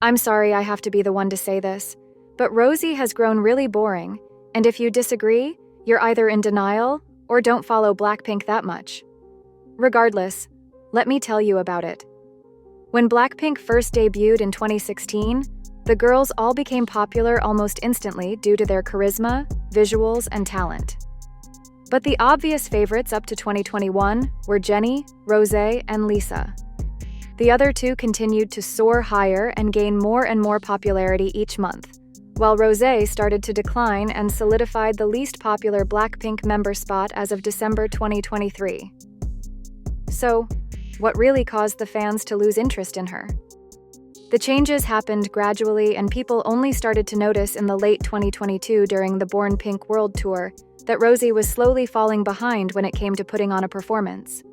I'm sorry I have to be the one to say this, but Rosé has grown really boring, and if you disagree, you're either in denial or don't follow BLACKPINK that much. Regardless, let me tell you about it. When BLACKPINK first debuted in 2016, the girls all became popular almost instantly due to their charisma, visuals, and talent. But the obvious favorites up to 2021 were Jennie, Rosé, and Lisa. The other two continued to soar higher and gain more and more popularity each month, while Rosé started to decline and solidified the least popular BLACKPINK member spot as of December 2023. So, what really caused the fans to lose interest in her? The changes happened gradually, and people only started to notice in the late 2022 during the Born Pink World Tour that Rosé was slowly falling behind when it came to putting on a performance.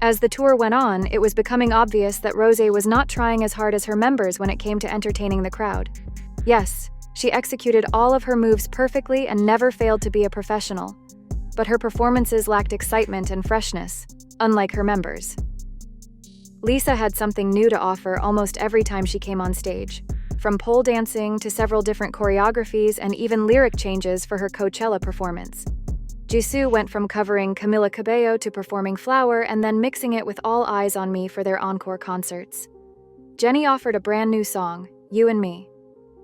As the tour went on, it was becoming obvious that Rosé was not trying as hard as her members when it came to entertaining the crowd. Yes, she executed all of her moves perfectly and never failed to be a professional, but her performances lacked excitement and freshness, unlike her members. Lisa had something new to offer almost every time she came on stage, from pole dancing to several different choreographies and even lyric changes for her Coachella performance. Jisoo went from covering Camila Cabello to performing Flower and then mixing it with All Eyes on Me for their encore concerts. Jennie offered a brand new song, You and Me,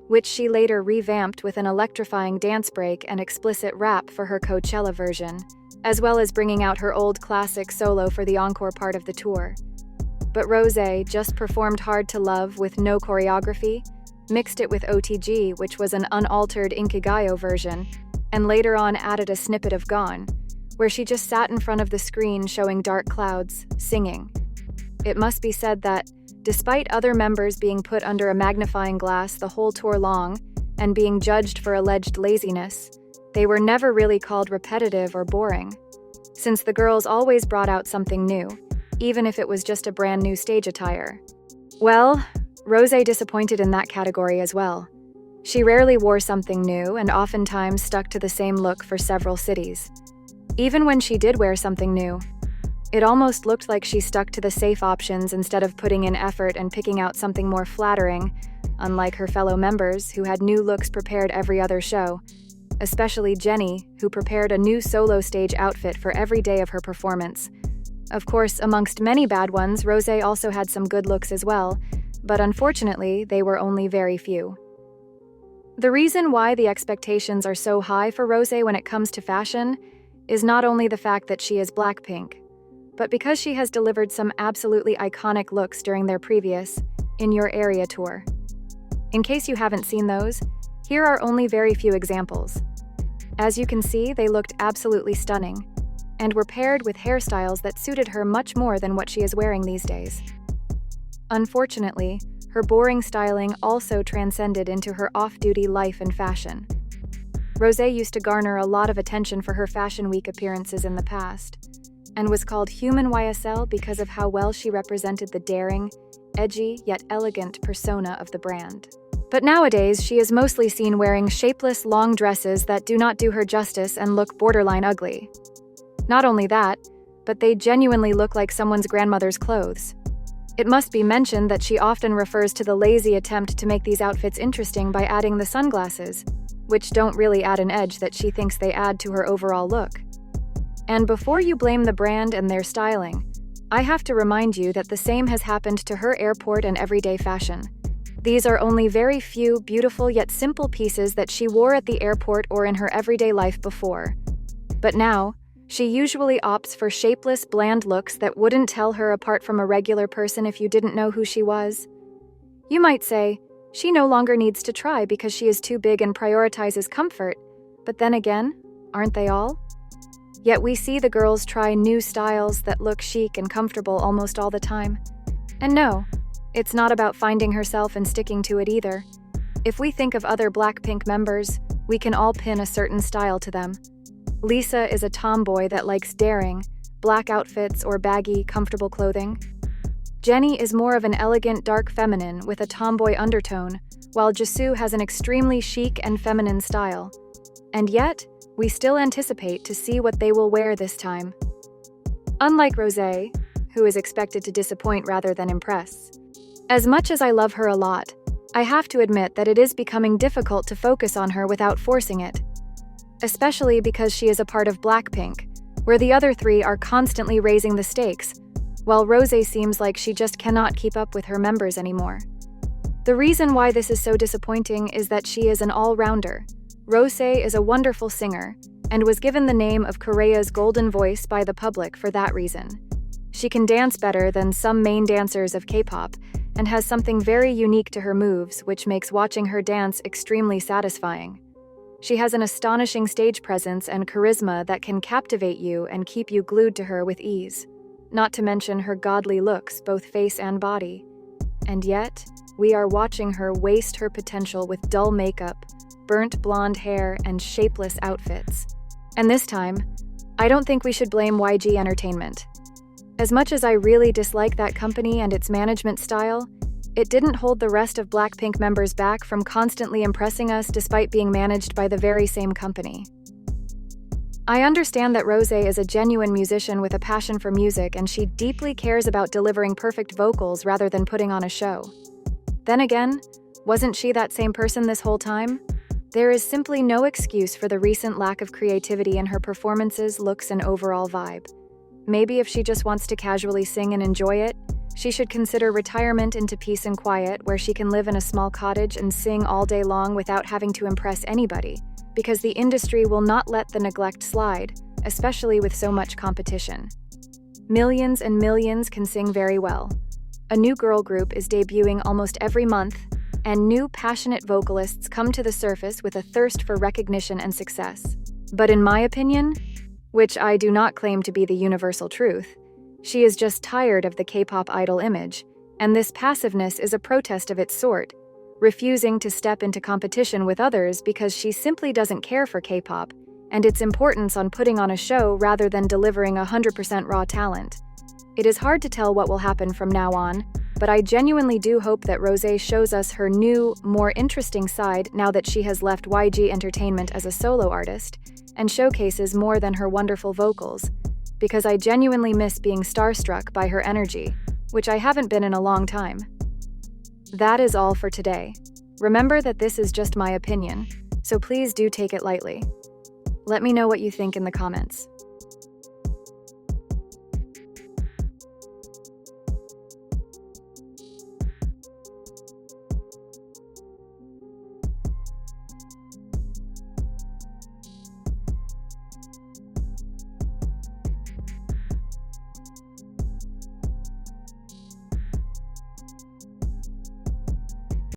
which she later revamped with an electrifying dance break and explicit rap for her Coachella version, as well as bringing out her old classic solo for the encore part of the tour. But Rosé just performed Hard to Love with no choreography, mixed it with OTG, which was an unaltered Inkigayo version, and later on added a snippet of Gone, where she just sat in front of the screen showing dark clouds, singing. It must be said that, despite other members being put under a magnifying glass the whole tour long and being judged for alleged laziness, they were never really called repetitive or boring, since the girls always brought out something new, even if it was just a brand new stage attire. Well, Rosé disappointed in that category as well. She rarely wore something new and oftentimes stuck to the same look for several cities. Even when she did wear something new, it almost looked like she stuck to the safe options instead of putting in effort and picking out something more flattering, unlike her fellow members who had new looks prepared every other show, especially Jennie, who prepared a new solo stage outfit for every day of her performance. Of course, amongst many bad ones, Rosé also had some good looks as well, but unfortunately, they were only very few. The reason why the expectations are so high for Rosé when it comes to fashion is not only the fact that she is BLACKPINK, but because she has delivered some absolutely iconic looks during their previous In Your Area tour. In case you haven't seen those, here are only very few examples. As you can see, they looked absolutely stunning, and were paired with hairstyles that suited her much more than what she is wearing these days. Unfortunately, her boring styling also transcended into her off-duty life and fashion. Rosé used to garner a lot of attention for her Fashion Week appearances in the past, and was called Human YSL because of how well she represented the daring, edgy, yet elegant persona of the brand. But nowadays, she is mostly seen wearing shapeless, long dresses that do not do her justice and look borderline ugly. Not only that, but they genuinely look like someone's grandmother's clothes. It must be mentioned that she often refers to the lazy attempt to make these outfits interesting by adding the sunglasses, which don't really add an edge that she thinks they add to her overall look. And before you blame the brand and their styling, I have to remind you that the same has happened to her airport and everyday fashion. These are only very few beautiful yet simple pieces that she wore at the airport or in her everyday life before. But now, she usually opts for shapeless, bland looks that wouldn't tell her apart from a regular person if you didn't know who she was. You might say, she no longer needs to try because she is too big and prioritizes comfort, but then again, aren't they all? Yet we see the girls try new styles that look chic and comfortable almost all the time. And no, it's not about finding herself and sticking to it either. If we think of other BLACKPINK members, we can all pin a certain style to them. Lisa is a tomboy that likes daring, black outfits or baggy, comfortable clothing. Jennie is more of an elegant, dark feminine with a tomboy undertone, while Jisoo has an extremely chic and feminine style. And yet, we still anticipate to see what they will wear this time. Unlike Rosé, who is expected to disappoint rather than impress. As much as I love her a lot, I have to admit that it is becoming difficult to focus on her without forcing it, especially because she is a part of BLACKPINK, where the other three are constantly raising the stakes, while Rosé seems like she just cannot keep up with her members anymore. The reason why this is so disappointing is that she is an all-rounder. Rosé is a wonderful singer, and was given the name of Korea's golden voice by the public for that reason. She can dance better than some main dancers of K-pop, and has something very unique to her moves, which makes watching her dance extremely satisfying. She has an astonishing stage presence and charisma that can captivate you and keep you glued to her with ease, not to mention her godly looks, both face and body. And yet, we are watching her waste her potential with dull makeup, burnt blonde hair, and shapeless outfits. And this time, I don't think we should blame YG Entertainment. As much as I really dislike that company and its management style, it didn't hold the rest of BLACKPINK members back from constantly impressing us despite being managed by the very same company. I understand that Rosé is a genuine musician with a passion for music, and she deeply cares about delivering perfect vocals rather than putting on a show. Then again, wasn't she that same person this whole time? There is simply no excuse for the recent lack of creativity in her performances, looks, and overall vibe. Maybe if she just wants to casually sing and enjoy it, she should consider retirement into peace and quiet, where she can live in a small cottage and sing all day long without having to impress anybody, because the industry will not let the neglect slide, especially with so much competition. Millions and millions can sing very well. A new girl group is debuting almost every month, and new passionate vocalists come to the surface with a thirst for recognition and success. But in my opinion, which I do not claim to be the universal truth, she is just tired of the K-pop idol image, and this passiveness is a protest of its sort, refusing to step into competition with others because she simply doesn't care for K-pop and its importance on putting on a show rather than delivering 100% raw talent. It is hard to tell what will happen from now on, but I genuinely do hope that Rosé shows us her new, more interesting side now that she has left YG Entertainment as a solo artist, and showcases more than her wonderful vocals, because I genuinely miss being starstruck by her energy, which I haven't been in a long time. That is all for today. Remember that this is just my opinion, so please do take it lightly. Let me know what you think in the comments.